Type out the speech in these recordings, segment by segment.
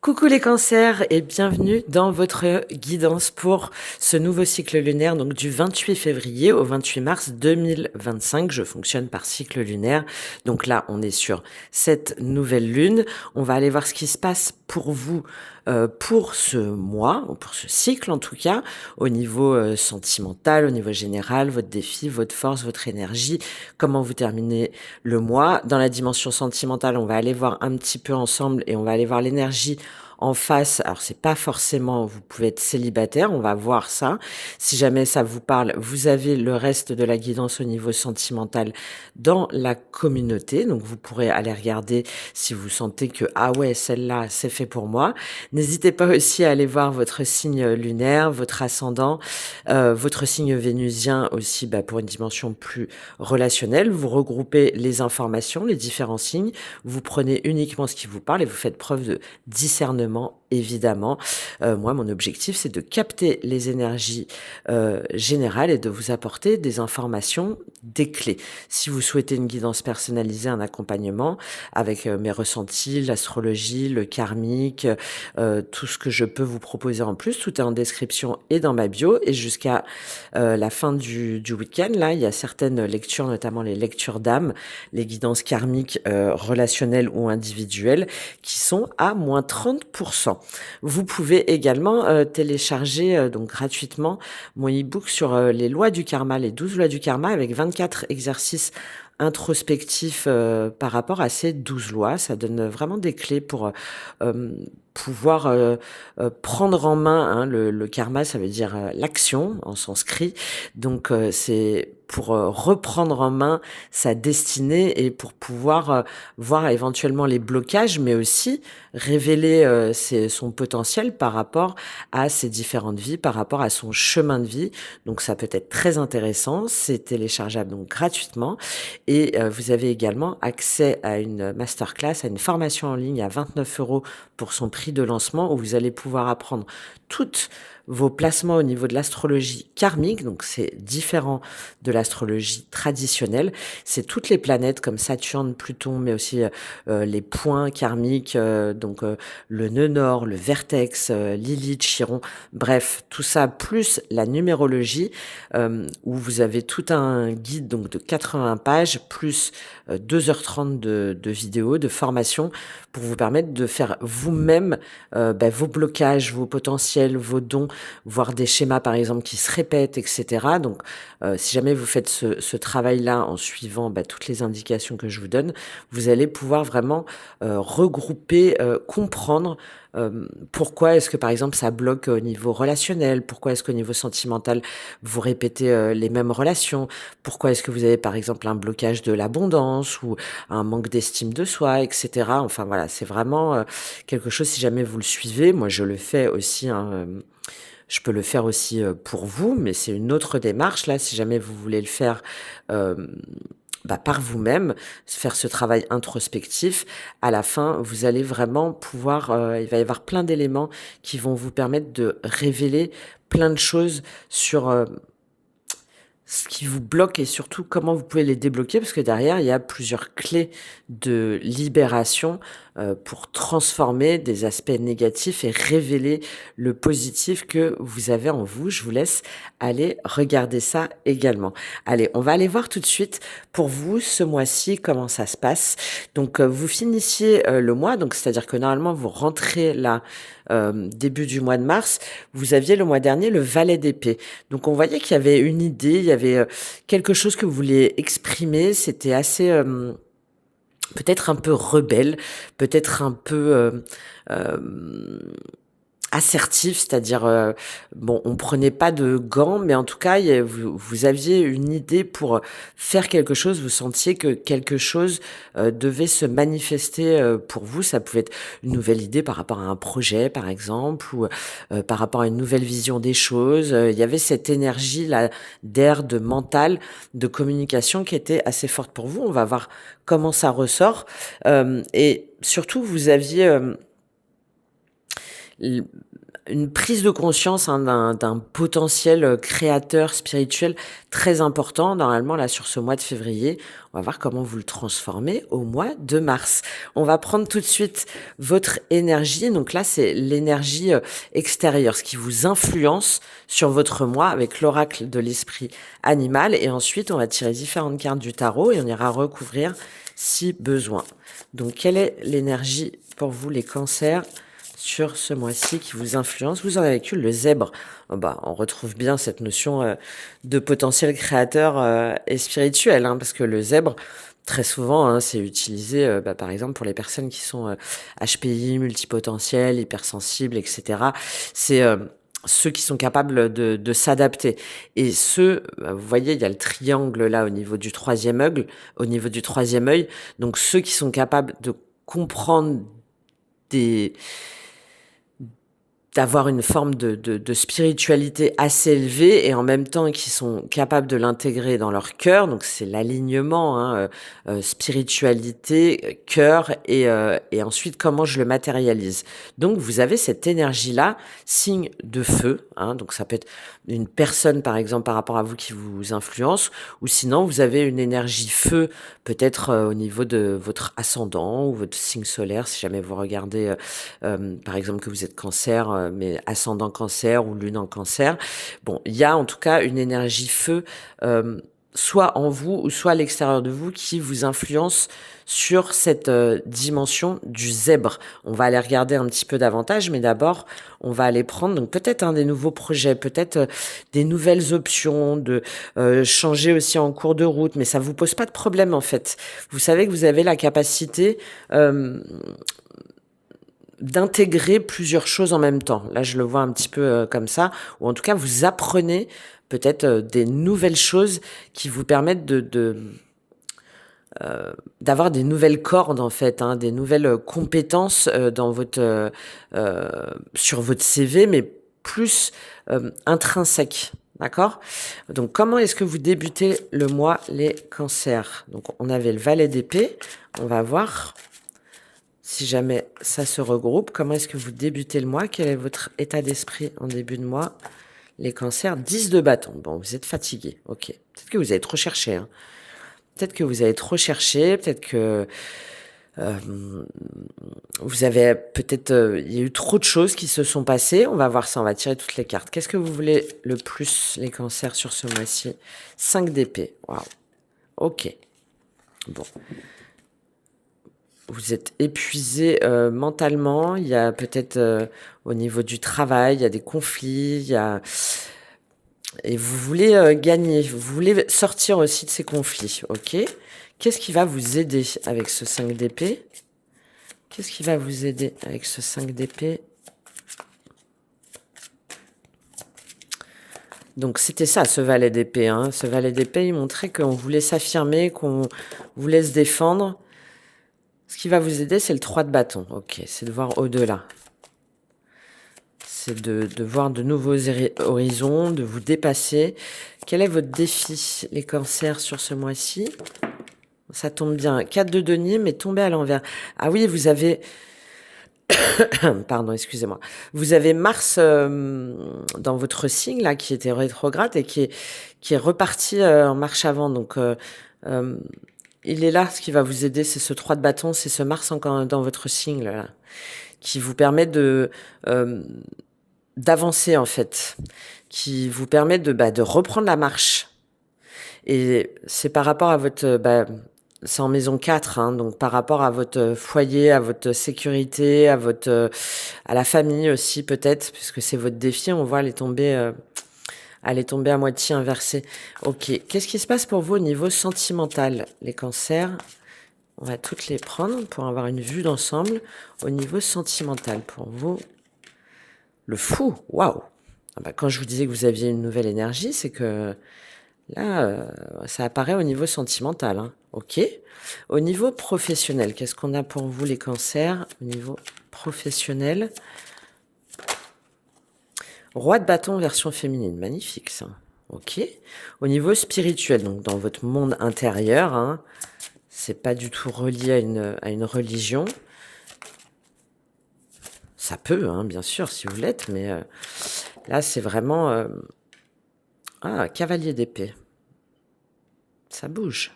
Coucou les cancers et bienvenue dans votre guidance pour ce nouveau cycle lunaire, donc du 28 février au 28 mars 2025. Je fonctionne par cycle lunaire. Donc là, on est sur cette nouvelle lune. On va aller voir ce qui se passe pour vous pour ce mois, ou pour ce cycle en tout cas, au niveau sentimental, au niveau général, votre défi, votre force, votre énergie, comment vous terminez le mois. Dans la dimension sentimentale, on va aller voir un petit peu ensemble et on va aller voir l'énergie en face. Alors c'est pas forcément, vous pouvez être célibataire, on va voir ça. Si jamais ça vous parle, vous avez le reste de la guidance au niveau sentimental dans la communauté. Donc vous pourrez aller regarder si vous sentez que ah ouais, celle-là, c'est fait pour moi. N'hésitez pas aussi à aller voir votre signe lunaire, votre ascendant, votre signe vénusien aussi, pour une dimension plus relationnelle. Vous regroupez les informations, les différents signes, vous prenez uniquement ce qui vous parle et vous faites preuve de discernement, évidemment. Moi, mon objectif, c'est de capter les énergies générales et de vous apporter des informations, des clés. Si vous souhaitez une guidance personnalisée, un accompagnement avec mes ressentis, l'astrologie, le karmique, tout ce que je peux vous proposer en plus, tout est en description et dans ma bio. Et jusqu'à la fin du week-end, là, il y a certaines lectures, notamment les lectures d'âme, les guidances karmiques relationnelles ou individuelles, qui sont à moins 30%. Vous pouvez également télécharger donc gratuitement mon e-book sur les lois du karma, les 12 lois du karma, avec 24 exercices introspectifs par rapport à ces 12 lois. Ça donne vraiment des clés pour pouvoir prendre en main, hein, le karma, ça veut dire l'action en sanskrit. Donc c'est pour reprendre en main sa destinée et pour pouvoir voir éventuellement les blocages, mais aussi révéler son potentiel par rapport à ses différentes vies, par rapport à son chemin de vie. Donc ça peut être très intéressant, c'est téléchargeable donc gratuitement et vous avez également accès à une masterclass, à une formation en ligne à 29 € pour son prix de lancement où vous allez pouvoir apprendre toutes vos placements au niveau de l'astrologie karmique, donc c'est différent de l'astrologie traditionnelle. C'est toutes les planètes comme Saturne, Pluton, mais aussi les points karmiques, donc le nœud nord, le vertex, Lilith, Chiron, bref, tout ça plus la numérologie, où vous avez tout un guide donc de 80 pages, plus 2h30 de vidéos, de formation, pour vous permettre de faire vous-même vos blocages, vos potentiels, vos dons, voir des schémas par exemple qui se répètent, etc. Donc si jamais vous faites ce travail-là en suivant toutes les indications que je vous donne, vous allez pouvoir vraiment regrouper, comprendre pourquoi est-ce que par exemple ça bloque au niveau relationnel, pourquoi est-ce qu'au niveau sentimental vous répétez les mêmes relations, pourquoi est-ce que vous avez par exemple un blocage de l'abondance ou un manque d'estime de soi, etc. Enfin voilà, c'est vraiment quelque chose, si jamais vous le suivez, moi je le fais aussi, hein, je peux le faire aussi pour vous, mais c'est une autre démarche là, si jamais vous voulez le faire par vous-même, faire ce travail introspectif. À la fin, vous allez vraiment pouvoir, il va y avoir plein d'éléments qui vont vous permettre de révéler plein de choses sur ce qui vous bloque et surtout comment vous pouvez les débloquer, parce que derrière, il y a plusieurs clés de libération pour transformer des aspects négatifs et révéler le positif que vous avez en vous. Je vous laisse aller regarder ça également. Allez, on va aller voir tout de suite pour vous ce mois-ci comment ça se passe. Donc vous finissiez le mois, donc c'est-à-dire que normalement vous rentrez là début du mois de mars. Vous aviez le mois dernier le valet d'épée. Donc on voyait qu'il y avait une idée, il y avait quelque chose que vous vouliez exprimer. C'était assez peut-être un peu rebelle, peut-être un peu assertif, c'est-à-dire on prenait pas de gants, mais en tout cas vous aviez une idée pour faire quelque chose, vous sentiez que quelque chose devait se manifester pour vous. Ça pouvait être une nouvelle idée par rapport à un projet par exemple, ou par rapport à une nouvelle vision des choses. Il y avait cette énergie là d'air, de mental, de communication qui était assez forte pour vous. On va voir comment ça ressort. Et surtout vous aviez une prise de conscience, hein, d'un potentiel créateur spirituel très important. Normalement, là, sur ce mois de février, on va voir comment vous le transformez au mois de mars. On va prendre tout de suite votre énergie. Donc là, c'est l'énergie extérieure, ce qui vous influence sur votre mois avec l'oracle de l'esprit animal. Et ensuite, on va tirer différentes cartes du tarot et on ira recouvrir si besoin. Donc, quelle est l'énergie pour vous, les cancers, sur ce mois-ci qui vous influence? Vous en avez vécu le zèbre. Oh bah, on retrouve bien cette notion de potentiel créateur et spirituel, hein, parce que le zèbre, très souvent, hein, c'est utilisé, par exemple, pour les personnes qui sont HPI, multipotentielles, hypersensibles, etc. C'est ceux qui sont capables de s'adapter. Et ceux, vous voyez, il y a le triangle là au niveau du troisième œil, Donc ceux qui sont capables de comprendre d'avoir une forme de spiritualité assez élevée et en même temps qui sont capables de l'intégrer dans leur cœur. Donc c'est l'alignement, hein, spiritualité, cœur et ensuite comment je le matérialise. Donc vous avez cette énergie-là, signe de feu, hein, donc ça peut être une personne par exemple par rapport à vous qui vous influence, ou sinon vous avez une énergie feu peut-être au niveau de votre ascendant ou votre signe solaire, si jamais vous regardez par exemple que vous êtes cancer, mais ascendant cancer ou lune en cancer. Bon, il y a en tout cas une énergie feu, soit en vous ou soit à l'extérieur de vous qui vous influence sur cette dimension du zèbre. On va aller regarder un petit peu davantage, mais d'abord, on va aller prendre donc peut-être des nouveaux projets, peut-être des nouvelles options, de changer aussi en cours de route, mais ça vous pose pas de problème en fait. Vous savez que vous avez la capacité d'intégrer plusieurs choses en même temps. Là, je le vois un petit peu comme ça, ou en tout cas, vous apprenez peut-être des nouvelles choses qui vous permettent d'avoir des nouvelles cordes en fait, hein, des nouvelles compétences dans votre sur votre CV, mais plus intrinsèques. D'accord? Donc, comment est-ce que vous débutez le mois, les cancers? Donc, on avait le valet d'épée. On va voir si jamais ça se regroupe. Comment est-ce que vous débutez le mois? Quel est votre état d'esprit en début de mois? Les cancers, 10 de bâton. Bon, vous êtes fatigué. Ok. Peut-être que vous avez trop cherché, hein. Peut-être que vous avez trop cherché. Peut-être que vous avez il y a eu trop de choses qui se sont passées. On va voir ça. On va tirer toutes les cartes. Qu'est-ce que vous voulez le plus, les cancers, sur ce mois-ci? 5 d'épée. Waouh. Ok. Bon. Vous êtes épuisé mentalement, il y a peut-être au niveau du travail, il y a des conflits, et vous voulez gagner, vous voulez sortir aussi de ces conflits, ok? Qu'est-ce qui va vous aider avec ce 5 d'épée? Qu'est-ce qui va vous aider avec ce 5 d'épée? Donc c'était ça, ce valet d'épée, hein. Ce valet d'épée, il montrait qu'on voulait s'affirmer, qu'on voulait se défendre. Ce qui va vous aider, c'est le 3 de bâton. Ok, c'est de voir au-delà. C'est de voir de nouveaux horizons, de vous dépasser. Quel est votre défi, les cancers, sur ce mois-ci? Ça tombe bien. 4 de denier, mais tombé à l'envers. Ah oui, vous avez... Pardon, excusez-moi. Vous avez Mars dans votre signe, là, qui était rétrograde et qui est reparti en marche avant. Donc... il est là, ce qui va vous aider, c'est ce 3 de bâton, c'est ce Mars encore dans votre signe, là, qui vous permet d'avancer, en fait, qui vous permet de reprendre la marche. Et c'est par rapport à votre, c'est en maison 4, hein, donc par rapport à votre foyer, à votre sécurité, à la famille aussi, peut-être, puisque c'est votre défi, on voit, elle est tombée à moitié inversée. Ok. Qu'est-ce qui se passe pour vous au niveau sentimental, les cancers? On va toutes les prendre pour avoir une vue d'ensemble. Au niveau sentimental, pour vous, le fou. Waouh! Ah bah, quand je vous disais que vous aviez une nouvelle énergie, c'est que là, ça apparaît au niveau sentimental, hein. Ok. Au niveau professionnel, qu'est-ce qu'on a pour vous, les cancers? Au niveau professionnel, Roi de bâton version féminine, magnifique ça. Ok. Au niveau spirituel, donc dans votre monde intérieur, hein, c'est pas du tout relié à une religion. Ça peut, hein, bien sûr, si vous l'êtes, mais là, c'est vraiment... Ah, cavalier d'épée. Ça bouge.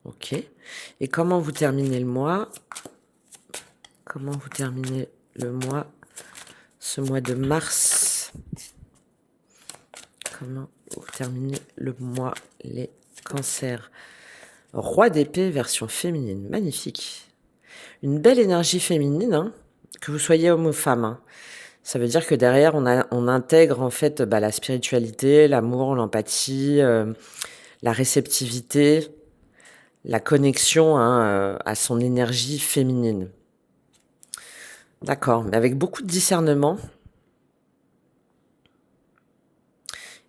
Ok. Et comment vous terminez le mois? Comment vous terminez le mois, ce mois de mars? Comment vous terminez le mois, les cancers? Roi d'épée, version féminine. Magnifique. Une belle énergie féminine, hein, que vous soyez homme ou femme. Hein. Ça veut dire que derrière, on intègre en fait la spiritualité, l'amour, l'empathie, la réceptivité, la connexion hein, à son énergie féminine. D'accord, mais avec beaucoup de discernement.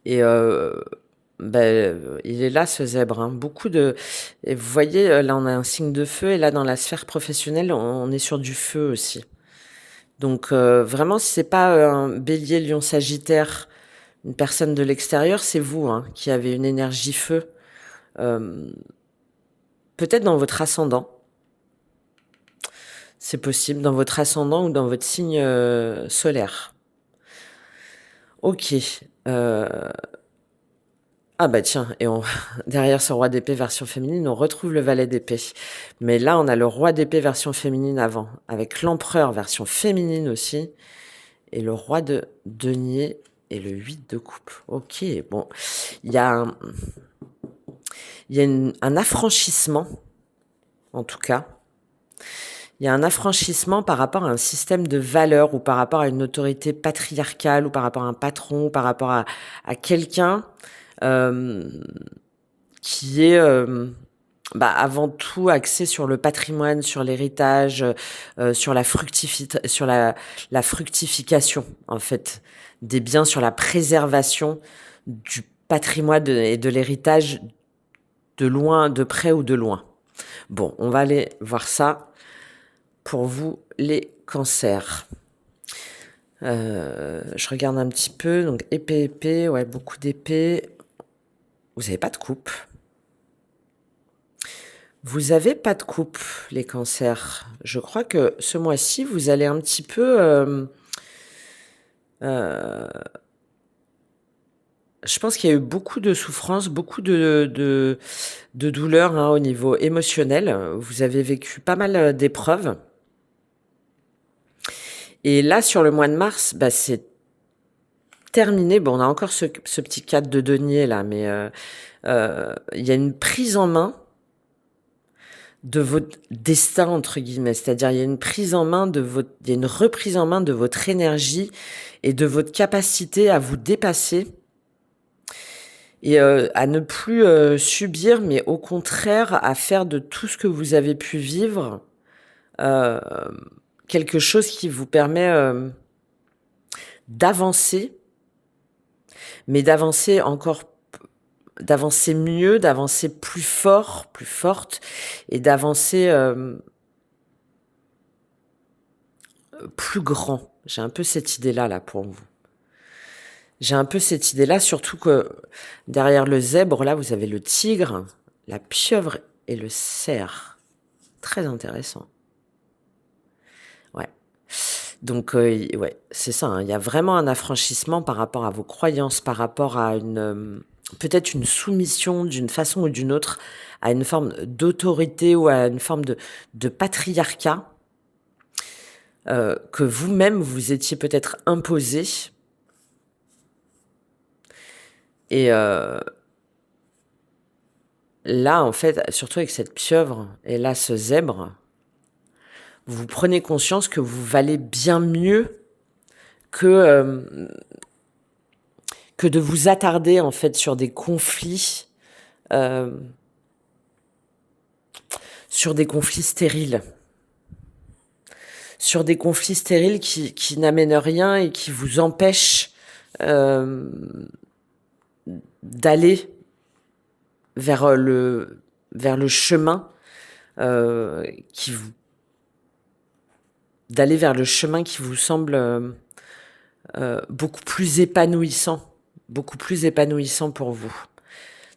Et il est là ce zèbre. Hein. Beaucoup de. Et vous voyez, là on a un signe de feu, et là dans la sphère professionnelle, on est sur du feu aussi. Donc vraiment, si c'est pas un bélier, lion, sagittaire, une personne de l'extérieur, c'est vous hein, qui avez une énergie feu. Peut-être dans votre ascendant. C'est possible, dans votre ascendant ou dans votre signe solaire. Ok. Ah bah tiens, et derrière ce roi d'épée version féminine, on retrouve le valet d'épée. Mais là, on a le roi d'épée version féminine avant, avec l'empereur version féminine aussi, et le roi de denier et le 8 de coupe. Ok, bon, il y a un affranchissement, en tout cas. Il y a un affranchissement par rapport à un système de valeurs ou par rapport à une autorité patriarcale ou par rapport à un patron ou par rapport à quelqu'un qui est avant tout axé sur le patrimoine, sur l'héritage, sur la fructification en fait des biens, sur la préservation du patrimoine et de l'héritage de loin, de près ou de loin. Bon, on va aller voir ça pour vous les cancers. Je regarde un petit peu, donc épée, ouais, beaucoup d'épées. Vous n'avez pas de coupe. Vous n'avez pas de coupe, les cancers. Je crois que ce mois-ci, vous allez un petit peu... je pense qu'il y a eu beaucoup de souffrances, beaucoup de douleurs hein, au niveau émotionnel. Vous avez vécu pas mal d'épreuves. Et là, sur le mois de mars, c'est terminé. Bon, on a encore ce petit cadre de denier là, mais il y a une prise en main de votre destin entre guillemets, c'est-à-dire il y a une prise en main il y a une reprise en main de votre énergie et de votre capacité à vous dépasser et à ne plus subir, mais au contraire à faire de tout ce que vous avez pu vivre quelque chose qui vous permet d'avancer, mais d'avancer mieux, d'avancer plus fort, plus forte, et d'avancer plus grand. J'ai un peu cette idée-là, là, pour vous. J'ai un peu cette idée-là, surtout que derrière le zèbre, là, vous avez le tigre, la pieuvre et le cerf. Très intéressant. Ouais. Donc, ouais, c'est ça. Hein. Il y a vraiment un affranchissement par rapport à vos croyances, par rapport à peut-être une soumission d'une façon ou d'une autre à une forme d'autorité ou à une forme de patriarcat que vous-même vous étiez peut-être imposé. Et là, en fait, surtout avec cette pieuvre et là ce zèbre, vous prenez conscience que vous valez bien mieux que de vous attarder en fait sur des conflits stériles. Sur des conflits stériles qui n'amènent rien et qui vous empêchent d'aller vers le chemin d'aller vers le chemin qui vous semble beaucoup plus épanouissant pour vous.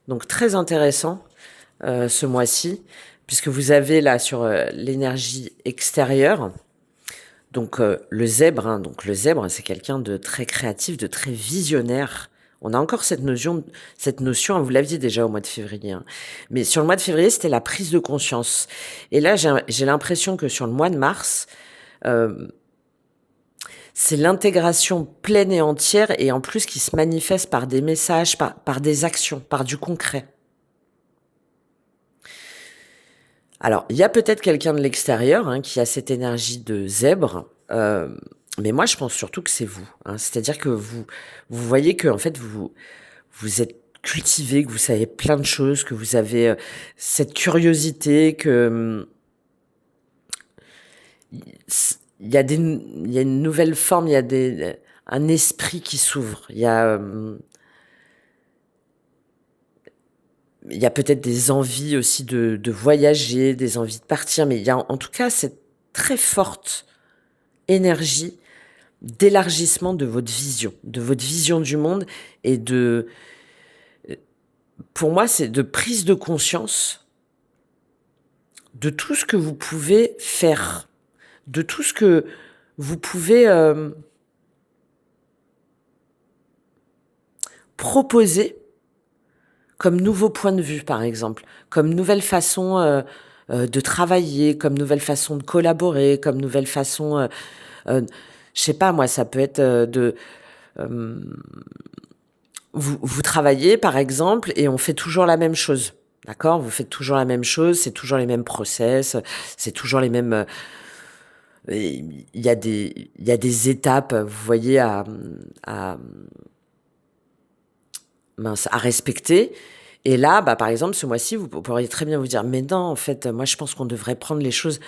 Donc très intéressant ce mois-ci, puisque vous avez là sur l'énergie extérieure Donc le zèbre, hein, donc le zèbre, c'est quelqu'un de très créatif, de très visionnaire. On a encore cette notion, hein, vous l'aviez déjà au mois de février, hein. Mais sur le mois de février, c'était la prise de conscience. Et là, j'ai l'impression que sur le mois de mars, euh, c'est l'intégration pleine et entière, et en plus qui se manifeste par des messages, par des actions, par du concret. Alors, il y a peut-être quelqu'un de l'extérieur, hein, qui a cette énergie de zèbre, mais moi je pense surtout que c'est vous, hein. C'est-à-dire que vous voyez que en fait vous êtes cultivé, que vous savez plein de choses, que vous avez cette curiosité, que il y a une nouvelle forme, il y a un esprit qui s'ouvre, il y a peut-être des envies aussi de voyager, des envies de partir, mais il y a en tout cas cette très forte énergie d'élargissement de votre vision du monde, et pour moi, c'est de prise de conscience de tout ce que vous pouvez faire, de tout ce que vous pouvez proposer comme nouveau point de vue, par exemple, comme nouvelle façon de travailler, comme nouvelle façon de collaborer, comme nouvelle façon, euh, je sais pas moi, ça peut être euh, vous travaillez, par exemple, et on fait toujours la même chose. D'accord? Vous faites toujours la même chose, c'est toujours les mêmes process, c'est toujours les mêmes. Il y a des étapes, vous voyez, à, mince, à respecter. Et là, bah, par exemple, ce mois-ci, vous pourriez très bien vous dire, mais non, en fait, moi, je pense qu'on devrait prendre les choses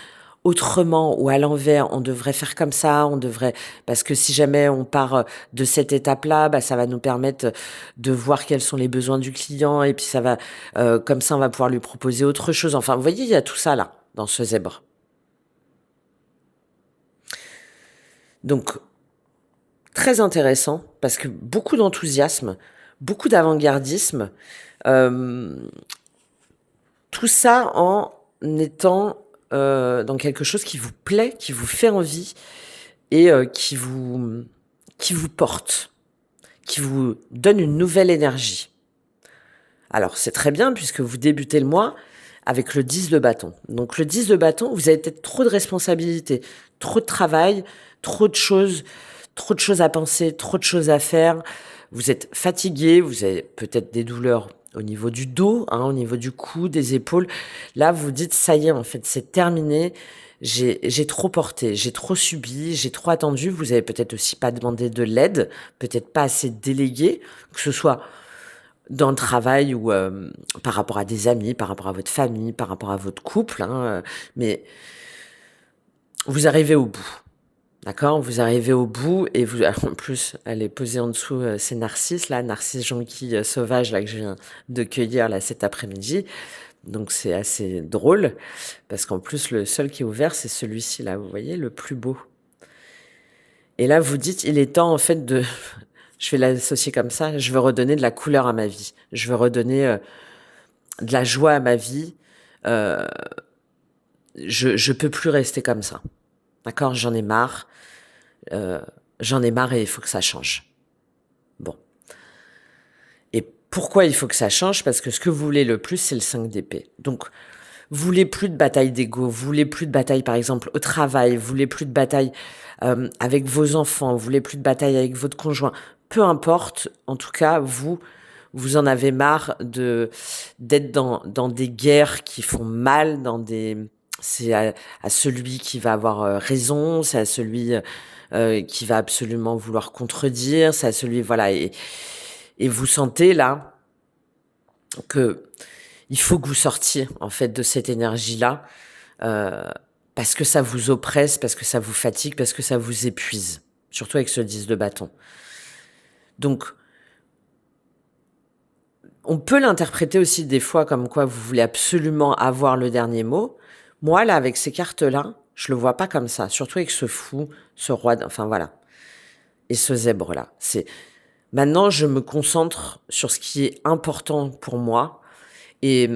autrement ou à l'envers. On devrait faire comme ça, on devrait, parce que si jamais on part de cette étape-là, bah, ça va nous permettre de voir quels sont les besoins du client, et puis ça va, comme ça, on va pouvoir lui proposer autre chose. Enfin, vous voyez, il y a tout ça là, dans ce zèbre. Donc, très intéressant, parce que beaucoup d'enthousiasme, beaucoup d'avant-gardisme, euh, tout ça en étant dans quelque chose qui vous plaît, qui vous fait envie, et qui vous porte, qui vous donne une nouvelle énergie. Alors c'est très bien puisque vous débutez le mois avec le 10 de bâton. Donc le 10 de bâton, vous avez peut-être trop de responsabilités, trop de travail, trop de choses à penser, trop de choses à faire. Vous êtes fatigué, vous avez peut-être des douleurs au niveau du dos, hein, au niveau du cou, des épaules. Là, vous dites, ça y est, en fait, c'est terminé. J'ai trop porté, j'ai trop subi, j'ai trop attendu. Vous avez peut-être aussi pas demandé de l'aide, peut-être pas assez délégué, que ce soit dans le travail ou par rapport à des amis, par rapport à votre famille, par rapport à votre couple, hein, mais vous arrivez au bout. D'accord? Vous arrivez au bout, et vous, en plus, elle est posée en dessous, c'est Narcisse, là, Narcisse jonquille sauvage, là, que je viens de cueillir, là, cet après-midi. Donc, c'est assez drôle, parce qu'en plus, le seul qui est ouvert, c'est celui-ci, là, vous voyez, le plus beau. Et là, vous dites, il est temps, en fait, de, je vais l'associer comme ça, je veux redonner de la couleur à ma vie. Je veux redonner de la joie à ma vie. Euh, je peux plus rester comme ça. D'accord? J'en ai marre. Euh, J'en ai marre et il faut que ça change. Bon. Et pourquoi il faut que ça change? Parce que ce que vous voulez le plus, c'est le 5 d'épée. Donc, vous voulez plus de bataille d'ego, vous voulez plus de bataille, par exemple, au travail, vous voulez plus de bataille avec vos enfants, vous voulez plus de bataille avec votre conjoint. Peu importe, en tout cas, vous en avez marre d'être dans des guerres qui font mal, c'est à celui qui va avoir raison, c'est à celui qui va absolument vouloir contredire, c'est à celui, voilà, et vous sentez là que il faut que vous sortiez en fait de cette énergie-là, euh, parce que ça vous oppresse, parce que ça vous fatigue, parce que ça vous épuise, surtout avec ce 10 de bâton. Donc, on peut l'interpréter aussi des fois comme quoi vous voulez absolument avoir le dernier mot. Moi, là, avec ces cartes-là, je le vois pas comme ça, surtout avec ce fou, ce roi, enfin voilà, et ce zèbre-là. C'est maintenant, je me concentre sur ce qui est important pour moi, et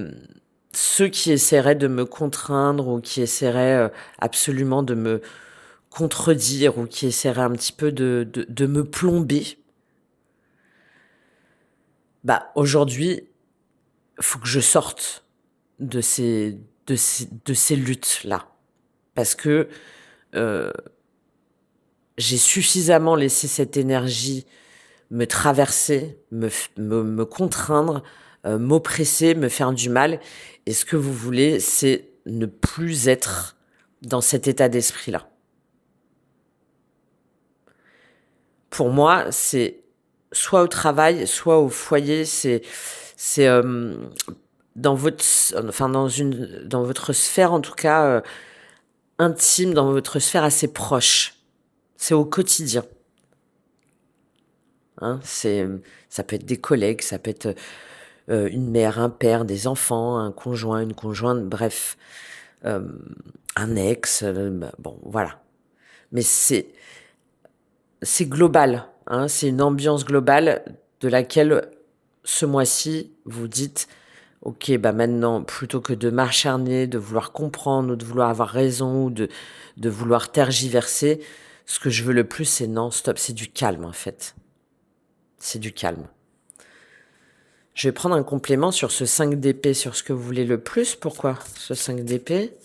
ceux qui essaieraient de me contraindre ou qui essaieraient absolument de me contredire ou qui essaierait un petit peu de me plomber, bah aujourd'hui, faut que je sorte de ces luttes-là. Parce que j'ai suffisamment laissé cette énergie me traverser, me contraindre, m'oppresser, me faire du mal. Et ce que vous voulez, c'est ne plus être dans cet état d'esprit-là. Pour moi, c'est soit au travail, soit au foyer. C'est dans votre, enfin dans votre sphère en tout cas intime, dans votre sphère assez proche. C'est au quotidien. Hein, ça peut être des collègues, ça peut être une mère, un père, des enfants, un conjoint, une conjointe, bref, un ex, bon, voilà. Mais c'est global, hein, c'est une ambiance globale de laquelle ce mois-ci vous dites, ok, bah maintenant, plutôt que de m'acharner, de vouloir comprendre ou de vouloir avoir raison ou de vouloir tergiverser, ce que je veux le plus, c'est non, stop, c'est du calme en fait. C'est du calme. Je vais prendre un complément sur ce 5 d'épée, sur ce que vous voulez le plus. Pourquoi ce 5 d'épée?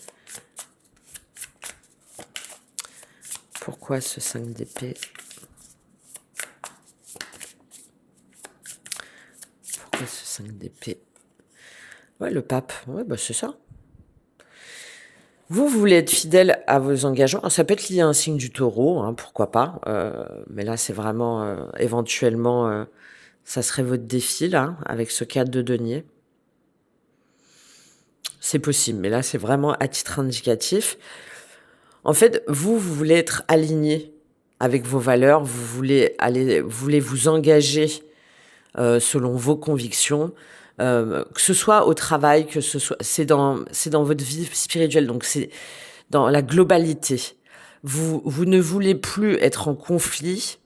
Pourquoi ce 5 d'épée? Pourquoi ce 5 d'épée? Ouais, le pape. Ouais, bah c'est ça. Vous voulez être fidèle à vos engagements. Alors, ça peut être lié à un signe du taureau, hein, pourquoi pas. Mais là, c'est vraiment éventuellement, ça serait votre défi, là, avec ce 4 de denier. C'est possible, mais là, c'est vraiment à titre indicatif. En fait, vous voulez être aligné avec vos valeurs, vous voulez vous engager selon vos convictions, que ce soit au travail, que ce soit, c'est dans votre vie spirituelle, donc c'est dans la globalité. Vous ne voulez plus être en conflit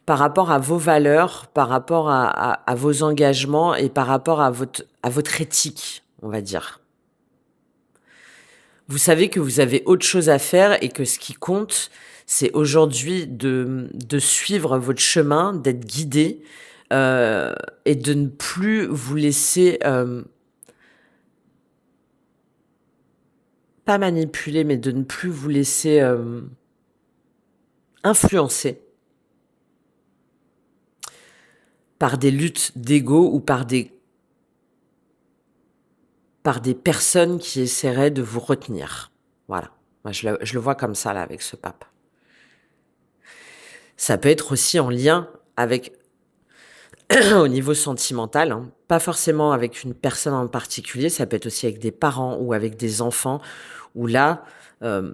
par rapport à vos valeurs, par rapport à vos engagements et par rapport à votre éthique, on va dire. Vous savez que vous avez autre chose à faire et que ce qui compte, c'est aujourd'hui de suivre votre chemin, d'être guidé et de ne plus vous laisser, pas manipuler, mais de ne plus vous laisser influencer par des luttes d'ego ou par des personnes qui essaieraient de vous retenir. Voilà. Moi, je le vois comme ça, là, avec ce pape. Ça peut être aussi en lien avec, au niveau sentimental, hein, pas forcément avec une personne en particulier, ça peut être aussi avec des parents ou avec des enfants, où là, vous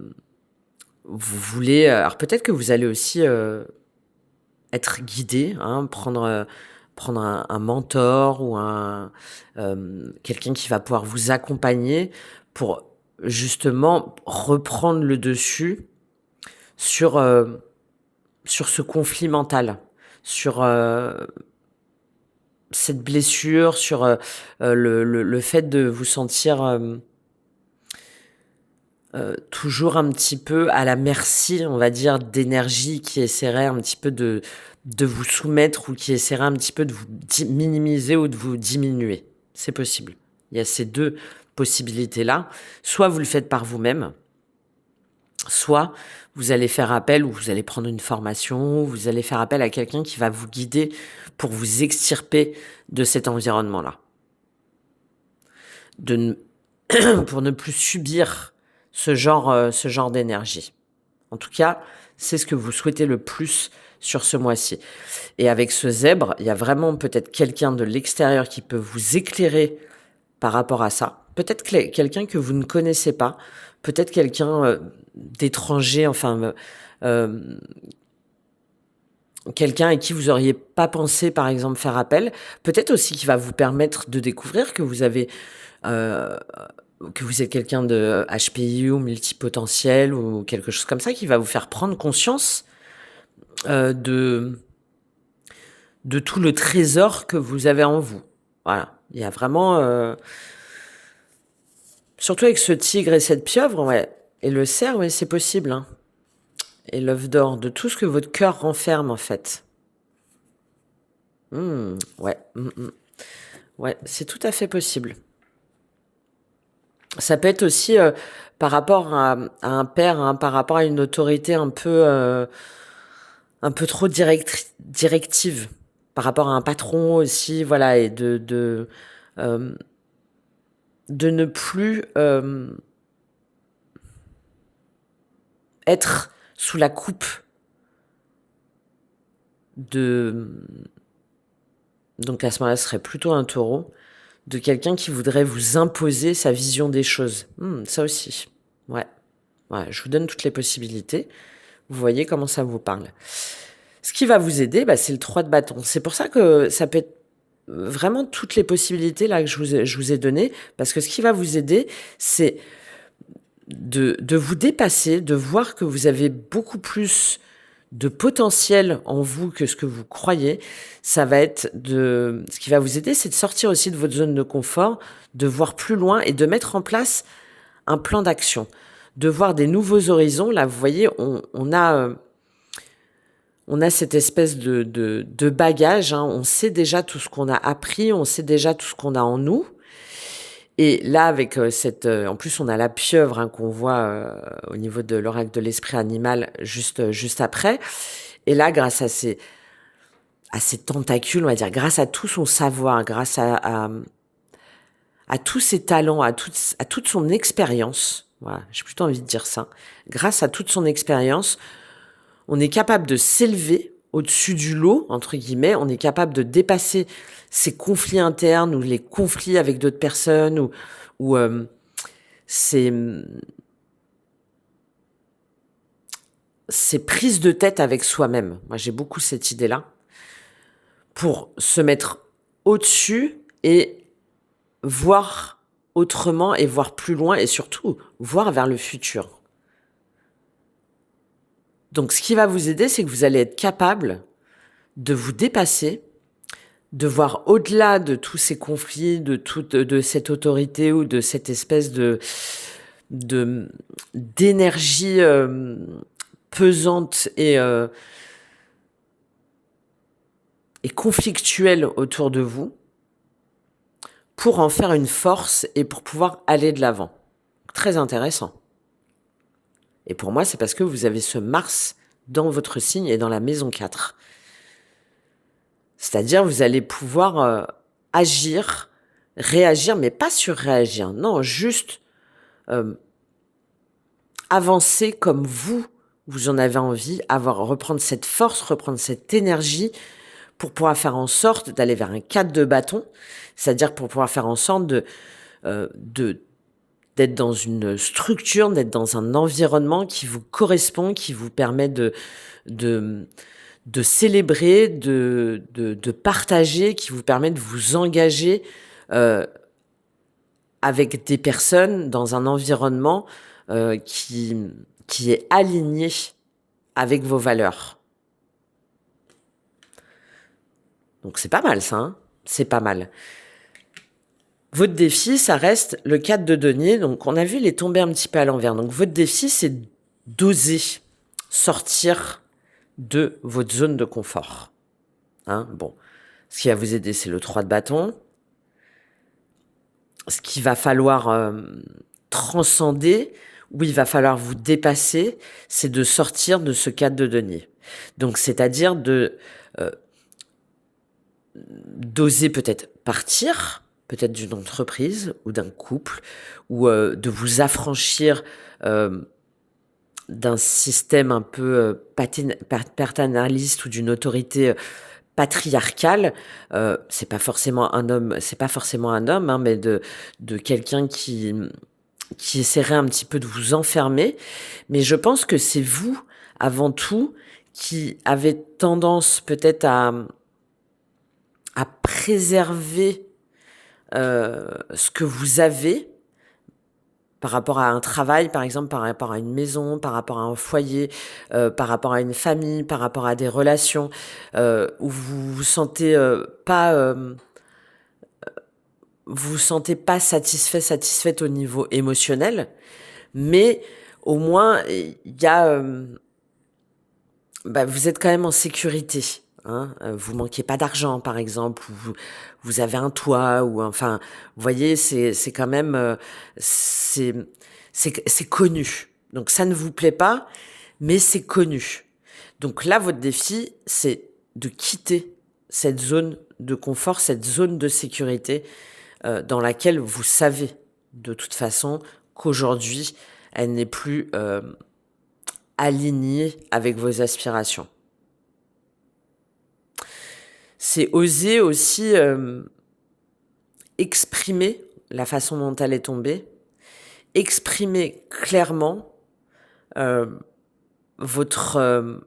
voulez... alors peut-être que vous allez aussi être guidé, hein, prendre un mentor ou quelqu'un qui va pouvoir vous accompagner pour justement reprendre le dessus sur ce conflit mental, sur cette blessure, sur le fait de vous sentir toujours un petit peu à la merci, on va dire, d'énergie qui essaierait un petit peu de vous soumettre ou qui essaierait un petit peu de vous minimiser ou de vous diminuer. C'est possible. Il y a ces deux possibilités-là. Soit vous le faites par vous-même, soit vous allez faire appel ou vous allez prendre une formation, ou vous allez faire appel à quelqu'un qui va vous guider pour vous extirper de cet environnement-là. Pour ne plus subir ce genre d'énergie. En tout cas, c'est ce que vous souhaitez le plus sur ce mois-ci. Et avec ce zèbre, il y a vraiment peut-être quelqu'un de l'extérieur qui peut vous éclairer par rapport à ça. Peut-être quelqu'un que vous ne connaissez pas, peut-être quelqu'un d'étranger, enfin quelqu'un à qui vous auriez pas pensé, par exemple, faire appel. Peut-être aussi qui va vous permettre de découvrir que vous avez que vous êtes quelqu'un de HPI ou multipotentiel ou quelque chose comme ça, qui va vous faire prendre conscience de tout le trésor que vous avez en vous. Voilà. Il y a vraiment... surtout avec ce tigre et cette pieuvre, ouais, et le cerf, ouais, c'est possible. Hein. et l'œuf d'or, de tout ce que votre cœur renferme en fait. Ouais, ouais, c'est tout à fait possible. Ça peut être aussi par rapport à un père, hein, par rapport à une autorité un peu trop directive, par rapport à un patron aussi, voilà, et euh, de ne plus être sous la coupe de... Donc à ce moment-là, ce serait plutôt un taureau, de quelqu'un qui voudrait vous imposer sa vision des choses. Ça aussi. Ouais. Ouais, je vous donne toutes les possibilités. Vous voyez comment ça vous parle. Ce qui va vous aider, bah, c'est le 3 de bâton. C'est pour ça que ça peut être vraiment toutes les possibilités là que je vous ai données, parce que ce qui va vous aider, c'est de vous dépasser, de voir que vous avez beaucoup plus de potentiel en vous que ce que vous croyez. Ça va être ce qui va vous aider, c'est de sortir aussi de votre zone de confort, de voir plus loin et de mettre en place un plan d'action, de voir des nouveaux horizons. Là, vous voyez, on a cette espèce de bagage, hein. On sait déjà tout ce qu'on a appris, on sait déjà tout ce qu'on a en nous. Et là, avec en plus, on a la pieuvre, hein, qu'on voit au niveau de l'oracle de l'esprit animal juste après. Et là, grâce à ses tentacules, on va dire, grâce à tout son savoir, grâce à tous ses talents, à toute son expérience, voilà, j'ai plutôt envie de dire ça, grâce à toute son expérience, on est capable de s'élever au-dessus du lot, entre guillemets, on est capable de dépasser ces conflits internes ou les conflits avec d'autres personnes ou ces prises de tête avec soi-même. Moi, j'ai beaucoup cette idée-là, pour se mettre au-dessus et voir autrement et voir plus loin et surtout voir vers le futur. Donc, ce qui va vous aider, c'est que vous allez être capable de vous dépasser, de voir au-delà de tous ces conflits, de cette autorité ou de cette espèce d'énergie pesante et conflictuelle autour de vous, pour en faire une force et pour pouvoir aller de l'avant. Très intéressant. Et pour moi, c'est parce que vous avez ce Mars dans votre signe et dans la maison 4. C'est-à-dire, vous allez pouvoir agir, réagir, mais pas surréagir. Non, juste avancer comme vous en avez envie, reprendre cette force, reprendre cette énergie pour pouvoir faire en sorte d'aller vers un 4 de bâton, c'est-à-dire pour pouvoir faire en sorte d'être dans une structure, d'être dans un environnement qui vous correspond, qui vous permet de célébrer, de partager, qui vous permet de vous engager avec des personnes dans un environnement qui est aligné avec vos valeurs. Donc c'est pas mal ça, hein, c'est pas mal. Votre défi, ça reste le 4 de denier. Donc on a vu, il est tombé un petit peu à l'envers. Donc votre défi, c'est d'oser sortir de votre zone de confort. Hein, bon, ce qui va vous aider, c'est le 3 de bâton. Ce qu'il va falloir transcender, où il va falloir vous dépasser, c'est de sortir de ce 4 de denier. Donc c'est-à-dire d'oser peut-être partir, peut-être d'une entreprise ou d'un couple, ou de vous affranchir d'un système un peu paternaliste ou d'une autorité patriarcale. C'est pas forcément un homme, hein, mais de quelqu'un qui essaierait un petit peu de vous enfermer. Mais je pense que c'est vous, avant tout, qui avez tendance peut-être à préserver ce que vous avez par rapport à un travail, par exemple, par rapport à une maison, par rapport à un foyer, par rapport à une famille, par rapport à des relations où vous vous sentez pas satisfaite au niveau émotionnel, mais au moins il y a Bah, vous êtes quand même en sécurité, hein, vous manquez pas d'argent, par exemple, ou vous avez un toit ou enfin, vous voyez, c'est quand même, c'est c'est connu. Donc ça ne vous plaît pas, mais c'est connu. Donc là, votre défi, c'est de quitter cette zone de confort, cette zone de sécurité, dans laquelle vous savez, de toute façon, qu'aujourd'hui, elle n'est plus, alignée avec vos aspirations. C'est oser aussi, exprimer la façon dont elle est tombée, exprimer clairement, heu, votre,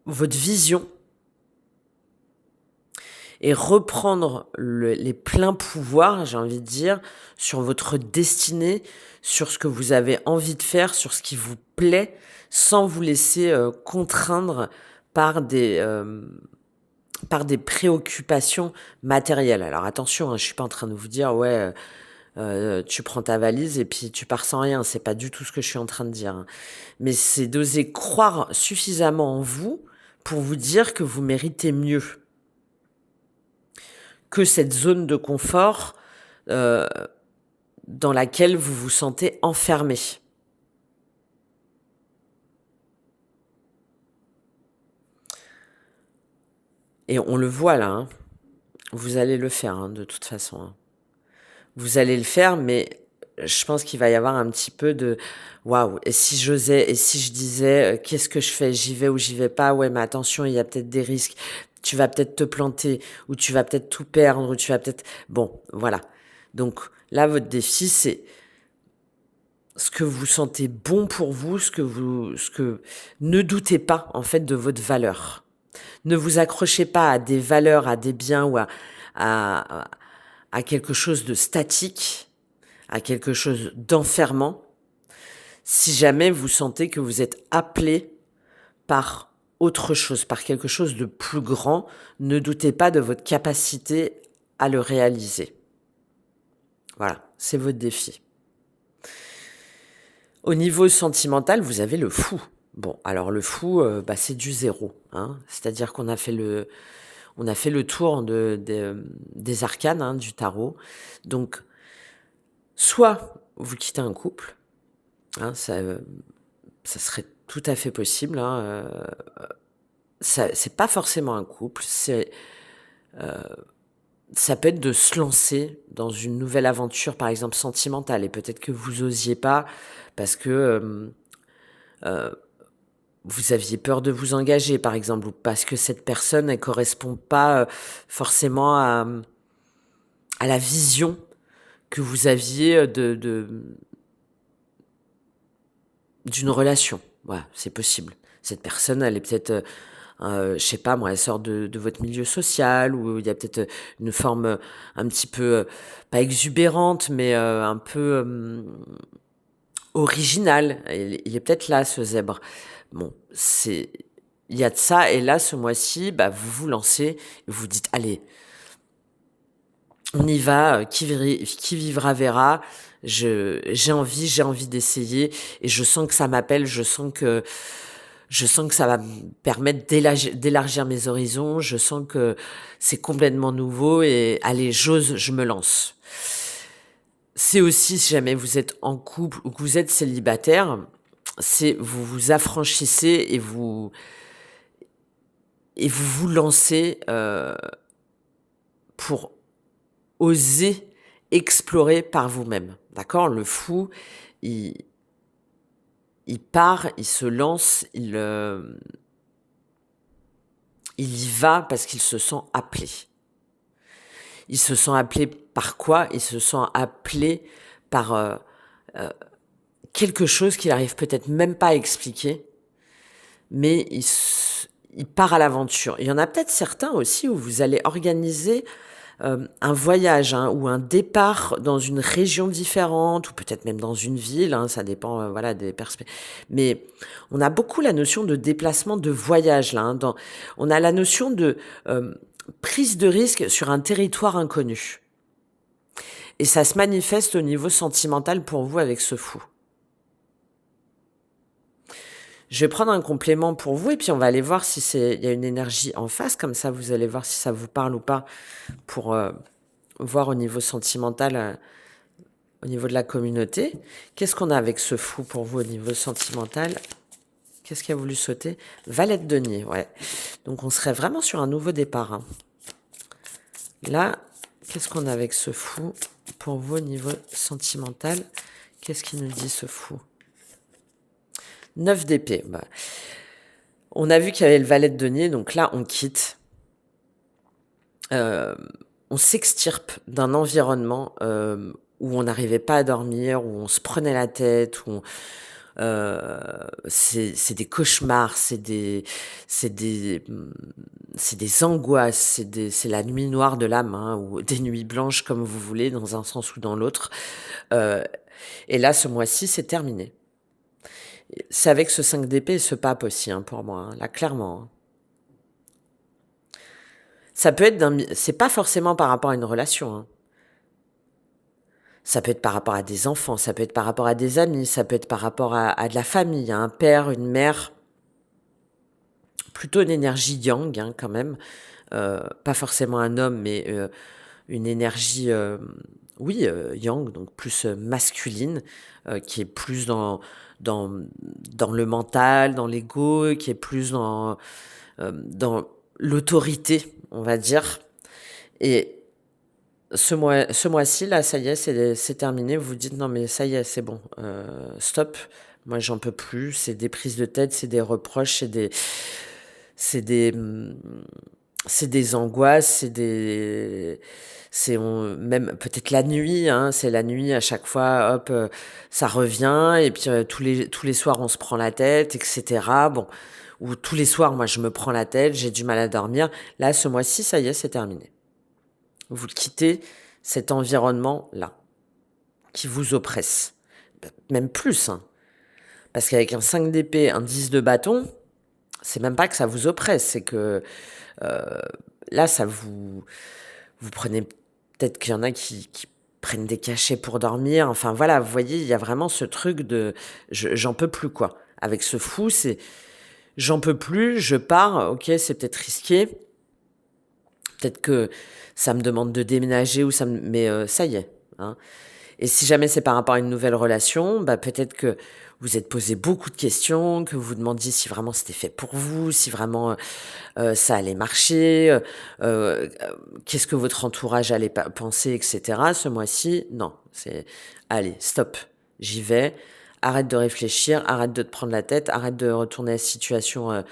votre vision et reprendre les pleins pouvoirs, j'ai envie de dire, sur votre destinée, sur ce que vous avez envie de faire, sur ce qui vous plaît, sans vous laisser, contraindre par des préoccupations matérielles. Alors attention, hein, je suis pas en train de vous dire: «Ouais, tu prends ta valise et puis tu pars sans rien». C'est pas du tout ce que je suis en train de dire, hein. Mais c'est d'oser croire suffisamment en vous pour vous dire que vous méritez mieux que cette zone de confort, heu, dans laquelle vous vous sentez enfermé. Et on le voit là, hein, vous allez le faire, hein, de toute façon, hein. Vous allez le faire, mais je pense qu'il va y avoir un petit peu de: «Waouh, et si j'osais? Et si je disais? Qu'est-ce que je fais? J'y vais ou j'y vais pas? Ouais, mais attention, il y a peut-être des risques. Tu vas peut-être te planter ou tu vas peut-être tout perdre ou tu vas peut-être» bon, voilà. Donc là, votre défi, c'est ce que vous sentez bon pour vous, ce que ne doutez pas, en fait, de votre valeur. Ne vous accrochez pas à des valeurs, à des biens ou à à quelque chose de statique, à quelque chose d'enfermant, si jamais vous sentez que vous êtes appelé par autre chose, par quelque chose de plus grand, ne doutez pas de votre capacité à le réaliser. Voilà, c'est votre défi. Au niveau sentimental, vous avez le fou. Bon, alors le fou, bah, c'est du zéro, hein. C'est-à-dire on a fait le tour des arcanes, hein, du tarot. Donc, soit vous quittez un couple, hein, ça serait tout à fait possible, hein, ça c'est pas forcément un couple, ça peut être de se lancer dans une nouvelle aventure, par exemple sentimentale et peut-être que vous osiez pas parce que, vous aviez peur de vous engager, par exemple, ou parce que cette personne, elle correspond pas, forcément à la vision que vous aviez, d'une relation. Voilà, c'est possible. Cette personne, elle est peut-être, je sais pas moi, elle sort de votre milieu social ou il y a peut-être, une forme, un petit peu, pas exubérante, mais, un peu, originale. Il est peut-être là, ce zèbre. Bon, il y a de ça et là, ce mois-ci, bah, vous vous lancez, vous dites: «Allez, on y va, qui vivra verra. J'ai envie d'essayer et je sens que ça m'appelle, je sens que ça va me permettre d'élargir mes horizons, je sens que c'est complètement nouveau et allez, j'ose, je me lance». C'est aussi, si jamais vous êtes en couple ou que vous êtes célibataire, c'est vous vous affranchissez et vous vous lancez, pour oser explorer par vous-même, d'accord? Le fou, il il part, il se lance, il y va parce qu'il se sent appelé. Il se sent appelé par quoi? Il se sent appelé par, quelque chose qu'il arrive peut-être même pas à expliquer, mais il part à l'aventure. Il y en a peut-être certains aussi où vous allez organiser, un voyage, hein, ou un départ dans une région différente ou peut-être même dans une ville, hein, ça dépend, voilà, des perspectives. Mais on a beaucoup la notion de déplacement, de voyage là, hein, on a la notion de, prise de risque sur un territoire inconnu et ça se manifeste au niveau sentimental pour vous avec ce fou. Je vais prendre un complément pour vous et puis on va aller voir si il y a une énergie en face, comme ça vous allez voir si ça vous parle ou pas pour voir au niveau sentimental, au niveau de la communauté. Qu'est-ce qu'on a avec ce fou pour vous au niveau sentimental? Qu'est-ce qui a voulu sauter? Valet de denier, ouais. Donc on serait vraiment sur un nouveau départ, hein. Là, qu'est-ce qu'on a avec ce fou pour vous au niveau sentimental? Qu'est-ce qu'il nous dit ce fou? 9 d'épée. Bah, on a vu qu'il y avait le valet de denier, donc là on quitte. On s'extirpe d'un environnement où on n'arrivait pas à dormir, où on se prenait la tête, où c'est des cauchemars, c'est des angoisses, c'est la nuit noire de l'âme, hein, ou des nuits blanches comme vous voulez, dans un sens ou dans l'autre. Et là, ce mois-ci, c'est terminé. C'est avec ce 5 d'épée et ce pape aussi, hein, pour moi, hein, là, clairement. Hein. Ça peut être c'est pas forcément par rapport à une relation, hein. Ça peut être par rapport à des enfants, ça peut être par rapport à des amis, ça peut être par rapport à de la famille, à un père, une mère. Plutôt une énergie yang, hein, quand même. Pas forcément un homme, mais une énergie, oui, yang, donc plus masculine, qui est plus dans le mental, dans l'ego, qui est plus dans l'autorité, on va dire. Et ce mois-ci, là, ça y est, c'est terminé. Vous vous dites, non, mais ça y est, c'est bon, stop. Moi, j'en peux plus. C'est des prises de tête, c'est des reproches, c'est des, c'est des angoisses, même peut-être la nuit, hein, c'est la nuit à chaque fois, hop, ça revient, et puis tous les soirs, on se prend la tête, etc. Bon, ou tous les soirs, moi, je me prends la tête, j'ai du mal à dormir. Là, ce mois-ci, ça y est, c'est terminé. Vous quittez cet environnement-là, qui vous oppresse. Même plus, hein. Parce qu'avec un 5 d'épée, un 10 de bâton, c'est même pas que ça vous oppresse, c'est que là, vous prenez, peut-être qu'il y en a qui prennent des cachets pour dormir. Enfin voilà, vous voyez, il y a vraiment ce truc de j'en peux plus, quoi. Avec ce fou, c'est j'en peux plus, je pars, ok, c'est peut-être risqué. Peut-être que ça me demande de déménager mais ça y est, hein. Et si jamais c'est par rapport à une nouvelle relation, bah peut-être que vous êtes posé beaucoup de questions, que vous vous demandiez si vraiment c'était fait pour vous, si vraiment ça allait marcher, qu'est-ce que votre entourage allait penser, etc. Ce mois-ci, non, c'est allez, stop, j'y vais. Arrête de réfléchir, arrête de te prendre la tête, arrête de retourner à la situation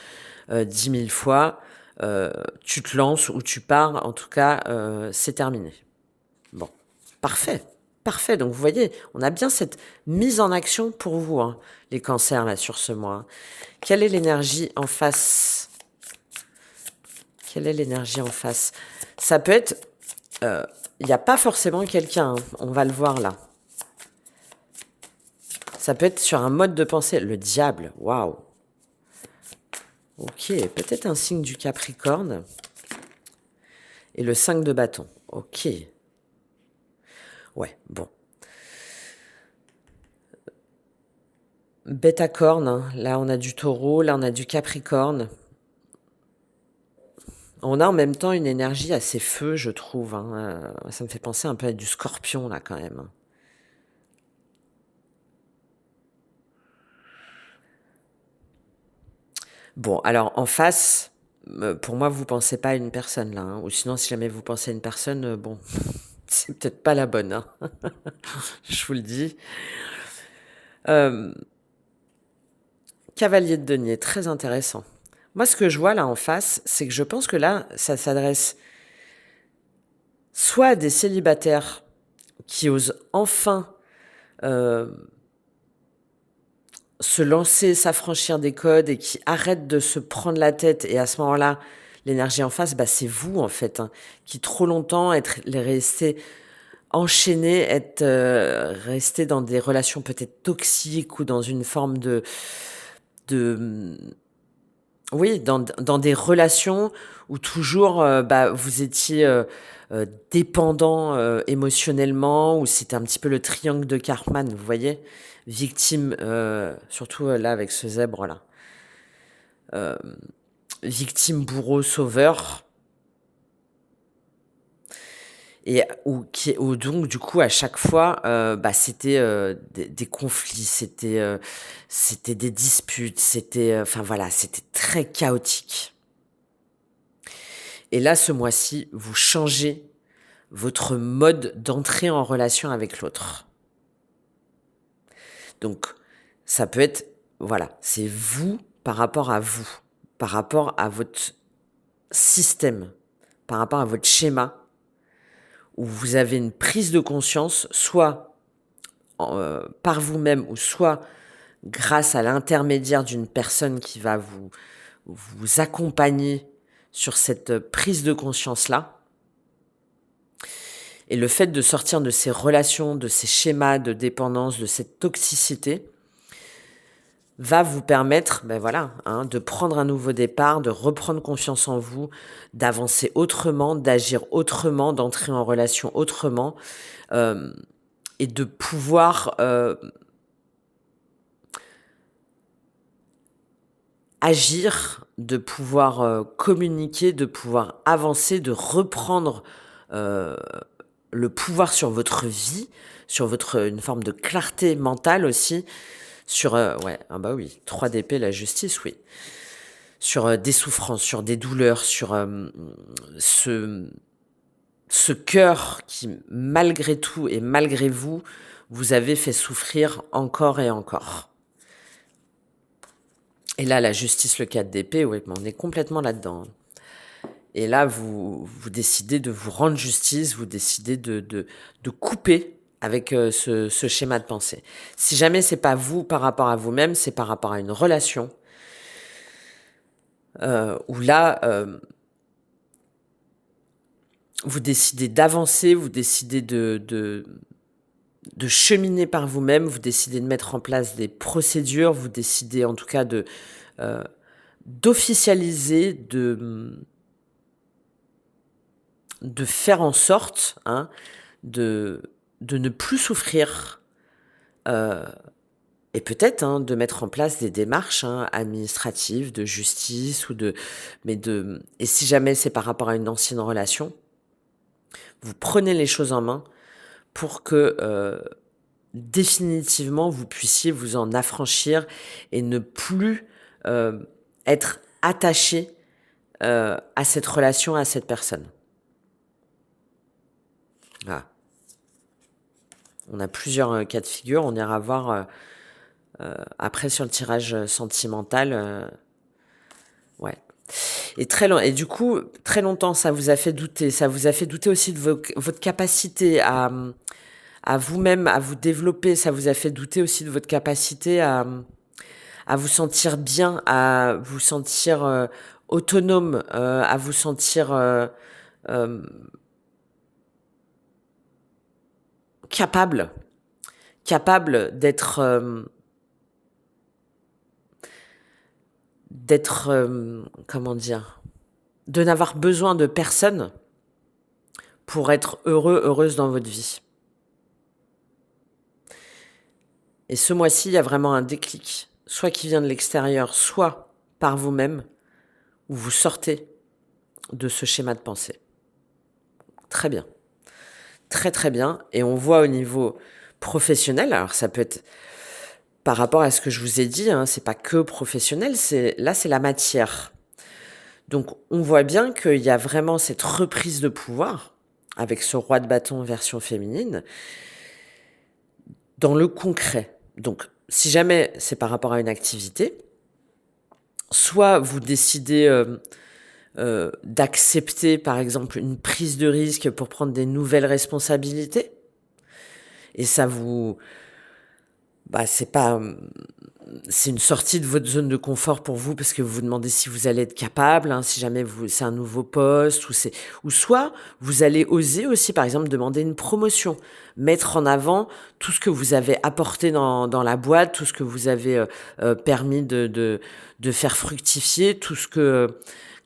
10 000 fois. Tu te lances ou tu pars, en tout cas, c'est terminé. Bon, parfait. Parfait, donc vous voyez, on a bien cette mise en action pour vous, hein, les cancers, là, sur ce mois. Quelle est l'énergie en face? Quelle est l'énergie en face? Ça peut être... Il n'y a pas forcément quelqu'un, hein, on va le voir là. Ça peut être sur un mode de pensée. Le diable, waouh. Ok, peut-être un signe du Capricorne. Et le 5 de bâton. Ok. Ouais, bon. Bête à cornes, hein. Là on a du taureau, là on a du Capricorne. On a en même temps une énergie assez feu, je trouve, hein. Ça me fait penser un peu à du scorpion, là, quand même. Bon, alors, en face, pour moi, vous pensez pas à une personne, là, hein. Ou sinon, si jamais vous pensez à une personne, bon, c'est peut-être pas la bonne, hein. Je vous le dis. Cavalier de denier, très intéressant. Moi, ce que je vois là en face, c'est que je pense que là, ça s'adresse soit à des célibataires qui osent enfin se lancer, s'affranchir des codes et qui arrêtent de se prendre la tête. Et à ce moment-là, l'énergie en face, bah, c'est vous, en fait, hein, qui trop longtemps resté enchaîné, resté dans des relations peut-être toxiques ou dans une forme de oui, dans des relations où toujours, bah, vous étiez, dépendant, émotionnellement, où c'était un petit peu le triangle de Karpman, vous voyez? Victime, surtout, là, avec ce zèbre-là. euh, victime, bourreau, sauveur. Et où donc du coup à chaque fois, c'était des conflits, c'était des disputes, c'était, enfin voilà, c'était très chaotique. Et là, ce mois-ci, vous changez votre mode d'entrée en relation avec l'autre. Donc, ça peut être, voilà, c'est vous par rapport à vous, par rapport à votre système, par rapport à votre schéma, où vous avez une prise de conscience, soit par vous-même, ou soit grâce à l'intermédiaire d'une personne qui va vous accompagner sur cette prise de conscience-là. Et le fait de sortir de ces relations, de ces schémas de dépendance, de cette toxicité, va vous permettre, de prendre un nouveau départ, de reprendre confiance en vous, d'avancer autrement, d'agir autrement, d'entrer en relation autrement, et de pouvoir agir, de pouvoir communiquer, de pouvoir avancer, de reprendre le pouvoir sur votre vie, sur une forme de clarté mentale aussi, sur, 3 d'épée, la justice, oui. Sur des souffrances, sur des douleurs, sur ce cœur qui, malgré tout et malgré vous, vous avez fait souffrir encore et encore. Et là, la justice, le 4 d'épée, oui, on est complètement là-dedans. Et là, vous décidez de vous rendre justice, vous décidez de couper avec ce schéma de pensée. Si jamais c'est pas vous par rapport à vous-même, c'est par rapport à une relation où là, vous décidez d'avancer, vous décidez de cheminer par vous-même, vous décidez de mettre en place des procédures, vous décidez en tout cas d'officialiser, de faire en sorte de ne plus souffrir et peut-être de mettre en place des démarches administratives, de justice et si jamais c'est par rapport à une ancienne relation, vous prenez les choses en main pour que définitivement vous puissiez vous en affranchir et ne plus être attaché à cette relation, à cette personne. Voilà. On a plusieurs cas de figure, on ira voir après sur le tirage sentimental. Ouais. Et du coup, très longtemps, ça vous a fait douter. Ça vous a fait douter aussi de votre capacité à vous-même, à vous développer. Ça vous a fait douter aussi de votre capacité à vous sentir bien, à vous sentir autonome, à vous sentir capable d'être, comment dire, de n'avoir besoin de personne pour être heureux, heureuse dans votre vie. Et ce mois-ci, il y a vraiment un déclic, soit qui vient de l'extérieur, soit par vous-même, où vous sortez de ce schéma de pensée. Très bien. Très très bien. Et on voit au niveau professionnel, alors ça peut être par rapport à ce que je vous ai dit, c'est pas que professionnel, c'est la matière. Donc on voit bien qu'il y a vraiment cette reprise de pouvoir avec ce roi de bâton version féminine dans le concret. Donc si jamais c'est par rapport à une activité, soit vous décidez d'accepter par exemple une prise de risque pour prendre des nouvelles responsabilités, et ça vous... c'est une sortie de votre zone de confort pour vous parce que vous vous demandez si vous allez être capable, si jamais c'est un nouveau poste, ou soit vous allez oser aussi, par exemple, demander une promotion, mettre en avant tout ce que vous avez apporté dans la boîte, tout ce que vous avez permis de faire fructifier, tout ce que,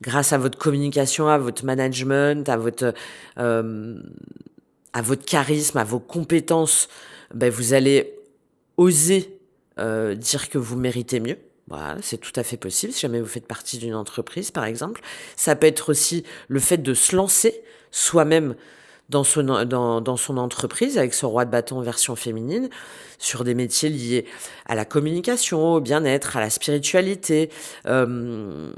grâce à votre communication, à votre management, à votre charisme, à vos compétences, vous allez oser dire que vous méritez mieux. Voilà, c'est tout à fait possible si jamais vous faites partie d'une entreprise, par exemple. Ça peut être aussi le fait de se lancer soi-même dans son entreprise avec ce roi de bâton version féminine, sur des métiers liés à la communication, au bien-être, à la spiritualité, hem,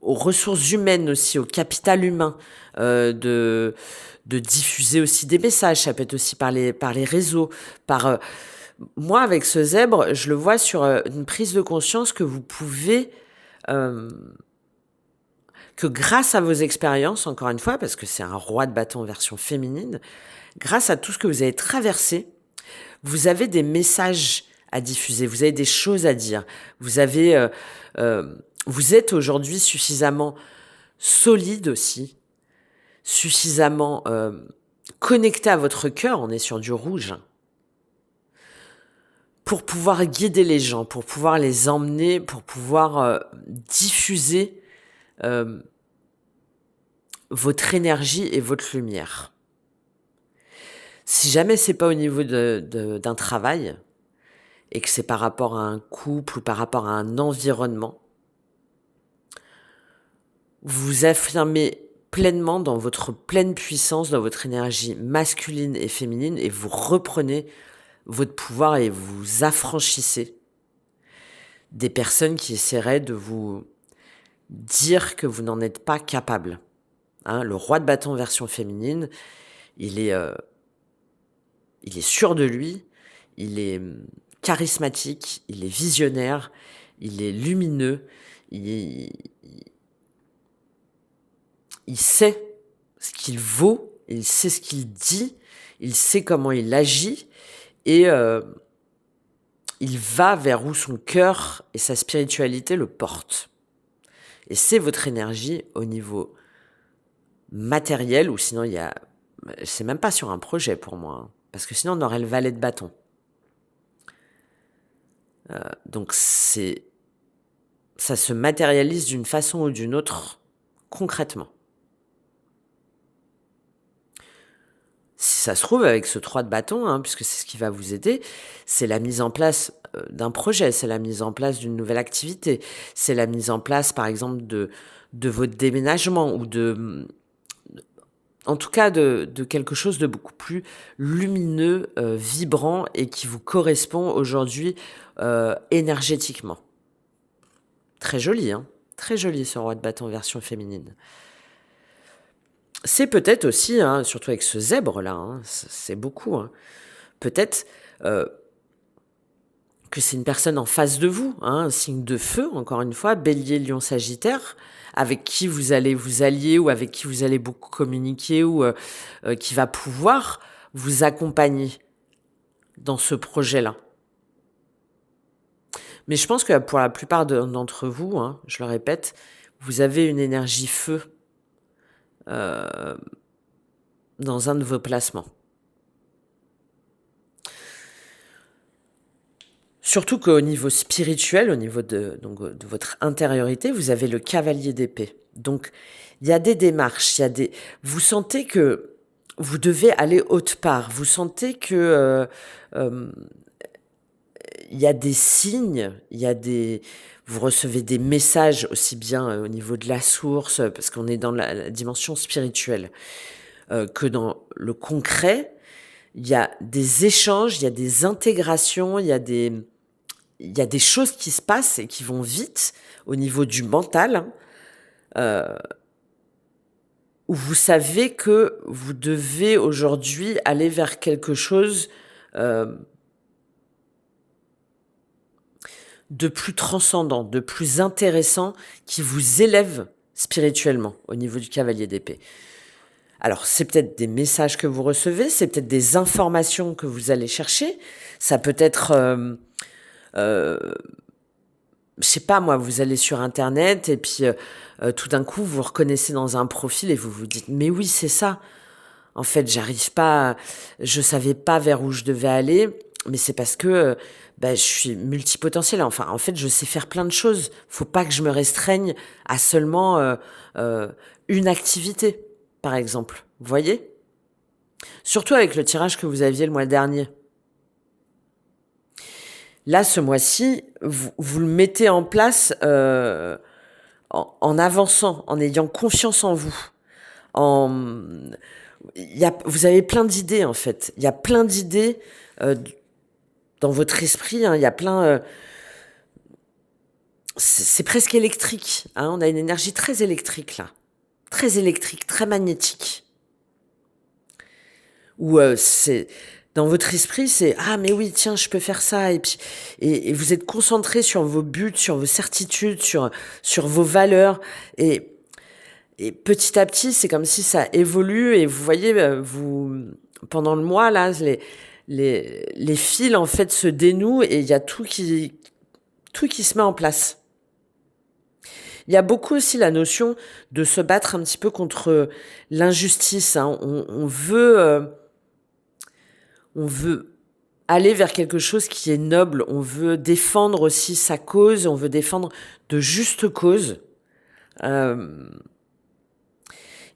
aux ressources humaines aussi, au capital humain, de diffuser aussi des messages. Ça peut être aussi par les réseaux, par, moi, avec ce zèbre, je le vois sur, une prise de conscience que vous pouvez, hem, que grâce à vos expériences, encore une fois, parce que c'est un roi de bâton version féminine, grâce à tout ce que vous avez traversé, vous avez des messages à diffuser, vous avez des choses à dire. Vous avez, vous êtes aujourd'hui suffisamment solide aussi, suffisamment, connecté à votre cœur, on est sur du rouge, pour pouvoir guider les gens, pour pouvoir les emmener, pour pouvoir, diffuser, hem, votre énergie et votre lumière. Si jamais c'est pas au niveau d'un travail et que c'est par rapport à un couple ou par rapport à un environnement, vous vous affirmez pleinement dans votre pleine puissance, dans votre énergie masculine et féminine et vous reprenez votre pouvoir et vous affranchissez des personnes qui essaieraient de vous dire que vous n'en êtes pas capable. Hein, le roi de bâton version féminine, il est, heu, il est sûr de lui, il est, charismatique, il est visionnaire, il est lumineux, il il sait ce qu'il vaut, il sait ce qu'il dit, il sait comment il agit et il va vers où son cœur et sa spiritualité le portent. Et c'est votre énergie au niveau matériel ou sinon il y a c'est même pas sur un projet pour moi, hein, parce que sinon on aurait le valet de bâton. Donc ça se matérialise d'une façon ou d'une autre concrètement. Si ça se trouve avec ce 3 de bâton, hein, puisque c'est ce qui va vous aider, c'est la mise en place, d'un projet, c'est la mise en place d'une nouvelle activité, c'est la mise en place par exemple de votre déménagement ou en tout cas de quelque chose de beaucoup plus lumineux, vibrant et qui vous correspond aujourd'hui, énergétiquement. Très joli, hein? Très joli ce roi de bâton version féminine. C'est peut-être aussi, hein, surtout avec ce zèbre-là, hein, c'est beaucoup, hein, peut-être, heu, que c'est une personne en face de vous, hein, un signe de feu, encore une fois, Bélier, Lion, Sagittaire, avec qui vous allez vous allier ou avec qui vous allez beaucoup communiquer ou, qui va pouvoir vous accompagner dans ce projet-là. Mais je pense que pour la plupart d'entre vous, hein, je le répète, vous avez une énergie feu, heu, dans un de vos placements. Surtout qu'au niveau spirituel, au niveau de votre intériorité, vous avez le cavalier d'épée. Donc il y a des démarches, il y a des vous sentez que vous devez aller autre part. Vous sentez que, hem, il y a des signes, il y a des vous recevez des messages aussi bien, au niveau de la source, parce qu'on est dans la dimension spirituelle, que dans le concret. Il y a des échanges, il y a des intégrations, il y a des choses qui se passent et qui vont vite au niveau du mental, hein, où vous savez que vous devez aujourd'hui aller vers quelque chose, hem, de plus transcendant, de plus intéressant, qui vous élève spirituellement au niveau du cavalier d'épée. Alors, c'est peut-être des messages que vous recevez, c'est peut-être des informations que vous allez chercher, ça peut être, heu je sais pas moi, vous allez sur internet et puis, tout d'un coup, vous reconnaissez dans un profil et vous vous dites: «Mais oui, c'est ça. En fait, j'arrive pas je savais pas vers où je devais aller, mais c'est parce que, bah, je suis multipotentiel. Enfin, en fait, je sais faire plein de choses. Faut pas que je me restreigne à seulement, heu, une activité», par exemple. Vous voyez? Surtout avec le tirage que vous aviez le mois dernier. Là, ce mois-ci, vous le mettez en place en avançant, en ayant confiance en vous. En, vous avez plein d'idées en fait. Il y a plein d'idées dans votre esprit. Hein, il y a plein. C'est presque électrique. Hein, on a une énergie très électrique là, très électrique, très magnétique. Où c'est dans votre esprit, c'est ah mais oui tiens je peux faire ça et puis et vous êtes concentré sur vos buts, sur vos certitudes, sur vos valeurs et petit à petit c'est comme si ça évolue et vous voyez vous pendant le mois là les fils en fait se dénouent et il y a tout qui se met en place. Il y a beaucoup aussi la notion de se battre un petit peu contre l'injustice. Hein. On veut aller vers quelque chose qui est noble. On veut défendre aussi sa cause. On veut défendre de justes causes. Et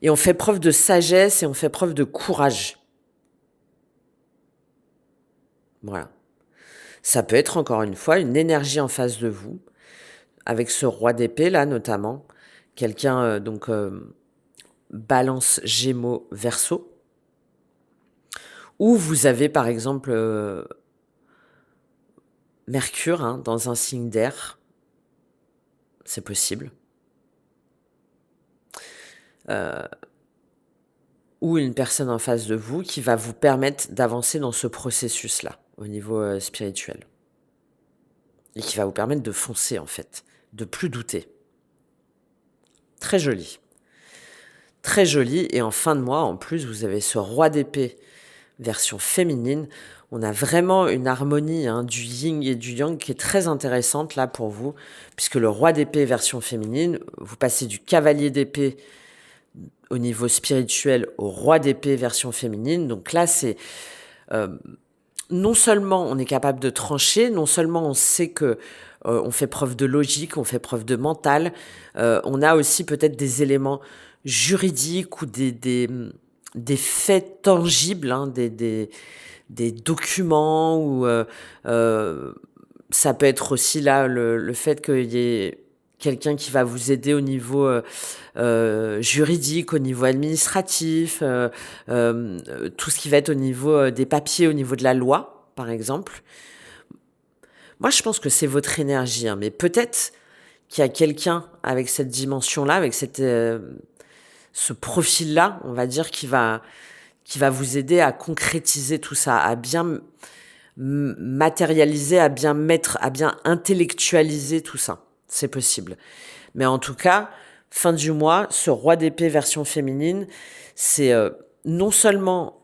on fait preuve de sagesse et on fait preuve de courage. Voilà. Ça peut être encore une fois une énergie en face de vous, avec ce roi d'épée là notamment, quelqu'un Balance, Gémeaux, Verseau, ou vous avez par exemple Mercure hein, dans un signe d'air, c'est possible, ou une personne en face de vous qui va vous permettre d'avancer dans ce processus-là au niveau spirituel, et qui va vous permettre de foncer en fait, de plus douter. Très joli. Très joli. Et en fin de mois, en plus, vous avez ce roi d'épée version féminine. On a vraiment une harmonie hein, du yin et du yang qui est très intéressante là pour vous, puisque le roi d'épée version féminine, vous passez du cavalier d'épée au niveau spirituel au roi d'épée version féminine. Donc là, c'est non seulement on est capable de trancher, non seulement on sait que on fait preuve de logique, on fait preuve de mental, on a aussi peut-être des éléments juridiques ou des faits tangibles, hein, des documents ou ça peut être aussi là le fait qu'il y ait quelqu'un qui va vous aider au niveau juridique, au niveau administratif, tout ce qui va être au niveau des papiers, au niveau de la loi, par exemple. Moi, je pense que c'est votre énergie, hein, mais peut-être qu'il y a quelqu'un avec cette dimension-là, avec ce profil-là, on va dire, qui va vous aider à concrétiser tout ça, à bien matérialiser, à bien intellectualiser tout ça. C'est possible. Mais en tout cas, fin du mois, ce roi d'épée version féminine, c'est non seulement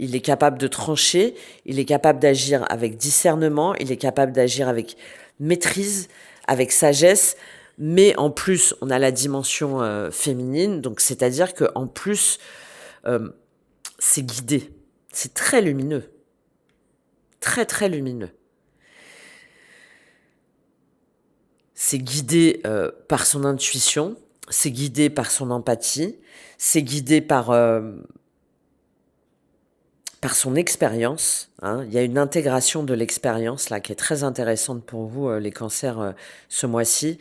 il est capable de trancher, il est capable d'agir avec discernement, il est capable d'agir avec maîtrise, avec sagesse, mais en plus, on a la dimension féminine, donc c'est-à-dire qu'en plus, c'est guidé. C'est très lumineux. Très, très lumineux. C'est guidé par son intuition, c'est guidé par son empathie, c'est guidé par son expérience. Hein. Il y a une intégration de l'expérience là qui est très intéressante pour vous, les cancers, ce mois-ci.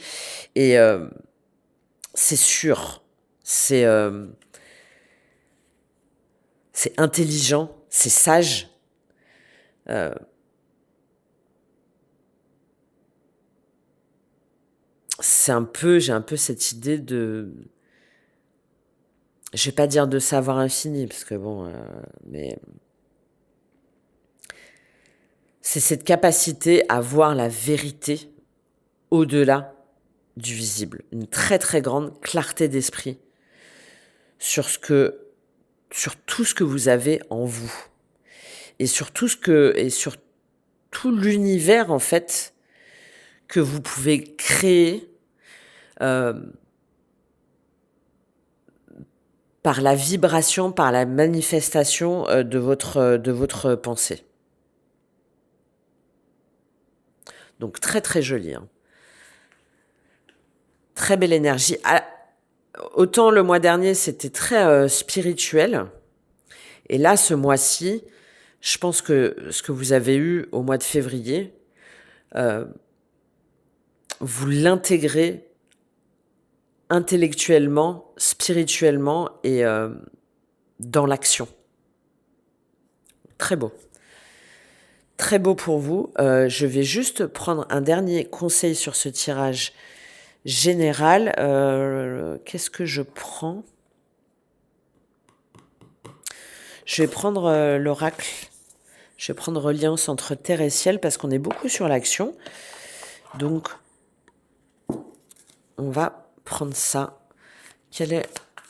Et c'est sûr, c'est intelligent, c'est sage. J'ai un peu cette idée de, je vais pas dire de savoir infini, parce que bon, mais c'est cette capacité à voir la vérité au-delà du visible, une très très grande clarté d'esprit sur tout ce que vous avez en vous et sur tout l'univers en fait que vous pouvez créer par la vibration, par la manifestation de votre pensée. Donc très très joli. Hein. Très belle énergie. Autant le mois dernier c'était très spirituel, et là ce mois-ci, je pense que ce que vous avez eu au mois de février, vous l'intégrez intellectuellement, spirituellement et dans l'action. Très beau. Très beau pour vous. Je vais juste prendre un dernier conseil sur ce tirage général. Qu'est-ce que je prends? Je vais prendre l'oracle. Je vais prendre Reliance entre terre et ciel parce qu'on est beaucoup sur l'action. Donc, on va prendre ça. Quel est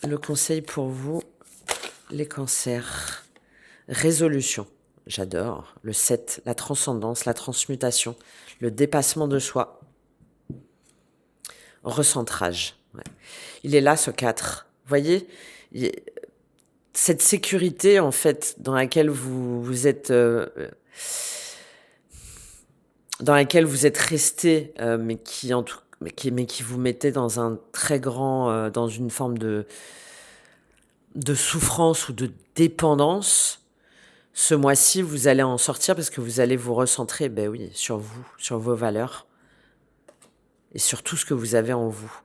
le conseil pour vous, les cancers? Résolution. J'adore. Le 7, la transcendance, la transmutation, le dépassement de soi. Recentrage. Ouais. Il est là, ce 4. Vous voyez, cette sécurité, en fait, dans laquelle vous êtes... dans laquelle vous êtes resté, mais qui vous mettait dans un très grand... dans une forme de souffrance ou de dépendance, ce mois-ci, vous allez en sortir parce que vous allez vous recentrer, ben oui, sur vous, sur vos valeurs et sur tout ce que vous avez en vous.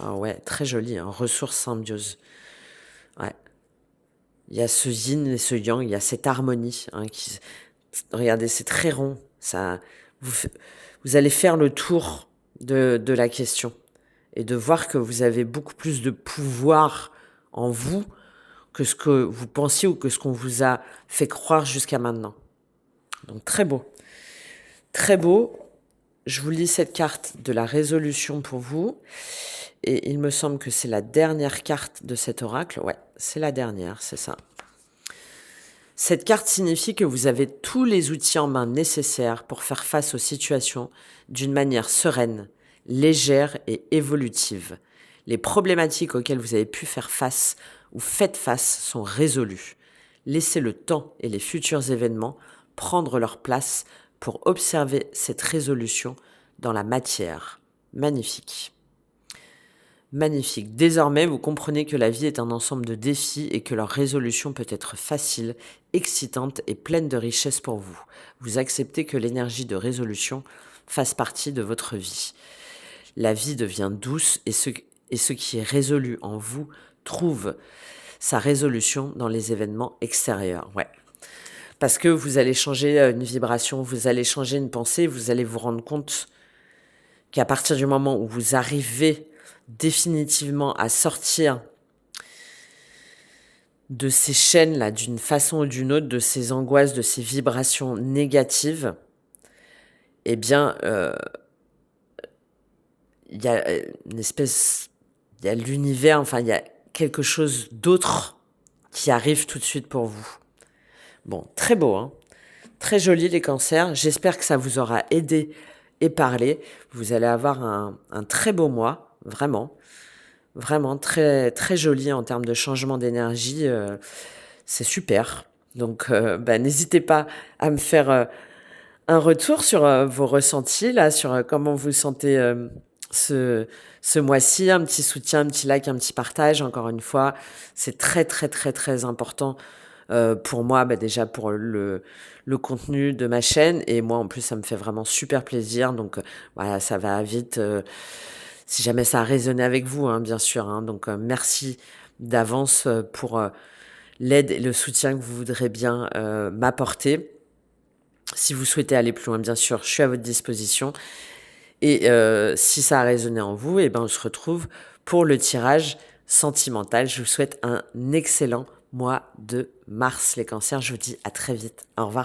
Ah ouais, très joli, hein, ressources symbiose. Ouais. Il y a ce yin et ce yang, il y a cette harmonie. Hein, regardez, c'est très rond. Ça, vous allez faire le tour de la question et de voir que vous avez beaucoup plus de pouvoir en vous que ce que vous pensiez ou que ce qu'on vous a fait croire jusqu'à maintenant. Donc très beau. Très beau. Je vous lis cette carte de la résolution pour vous. Et il me semble que c'est la dernière carte de cet oracle. Ouais, c'est la dernière, c'est ça. Cette carte signifie que vous avez tous les outils en main nécessaires pour faire face aux situations d'une manière sereine, légère et évolutive. Les problématiques auxquelles vous avez pu faire face ou faites face sont résolues. Laissez le temps et les futurs événements prendre leur place pour observer cette résolution dans la matière. Magnifique. Magnifique. Désormais, vous comprenez que la vie est un ensemble de défis et que leur résolution peut être facile, excitante et pleine de richesse pour vous. Vous acceptez que l'énergie de résolution fasse partie de votre vie. La vie devient douce et ce qui est résolu en vous trouve sa résolution dans les événements extérieurs. Ouais. Parce que vous allez changer une vibration, vous allez changer une pensée, vous allez vous rendre compte qu'à partir du moment où vous arrivez définitivement à sortir de ces chaînes-là d'une façon ou d'une autre, de ces angoisses, de ces vibrations négatives, eh bien, il y a une espèce, il y a l'univers, enfin, il y a quelque chose d'autre qui arrive tout de suite pour vous. Bon, très beau, hein. Très joli les cancers. J'espère que ça vous aura aidé et parlé. Vous allez avoir un très beau mois, vraiment. Vraiment très, très joli en termes de changement d'énergie. C'est super. Donc, n'hésitez pas à me faire un retour sur vos ressentis, là, sur comment vous sentez ce mois-ci. Un petit soutien, un petit like, un petit partage, encore une fois. C'est très, très, très, très important pour moi, déjà pour le contenu de ma chaîne. Et moi, en plus, ça me fait vraiment super plaisir. Donc, voilà, ça va vite. Si jamais ça a résonné avec vous, hein, bien sûr. Hein. Donc, merci d'avance pour l'aide et le soutien que vous voudrez bien m'apporter. Si vous souhaitez aller plus loin, bien sûr, je suis à votre disposition. Et si ça a résonné en vous, on se retrouve pour le tirage sentimental. Je vous souhaite un excellent mois de mars, les cancers. Je vous dis à très vite. Au revoir.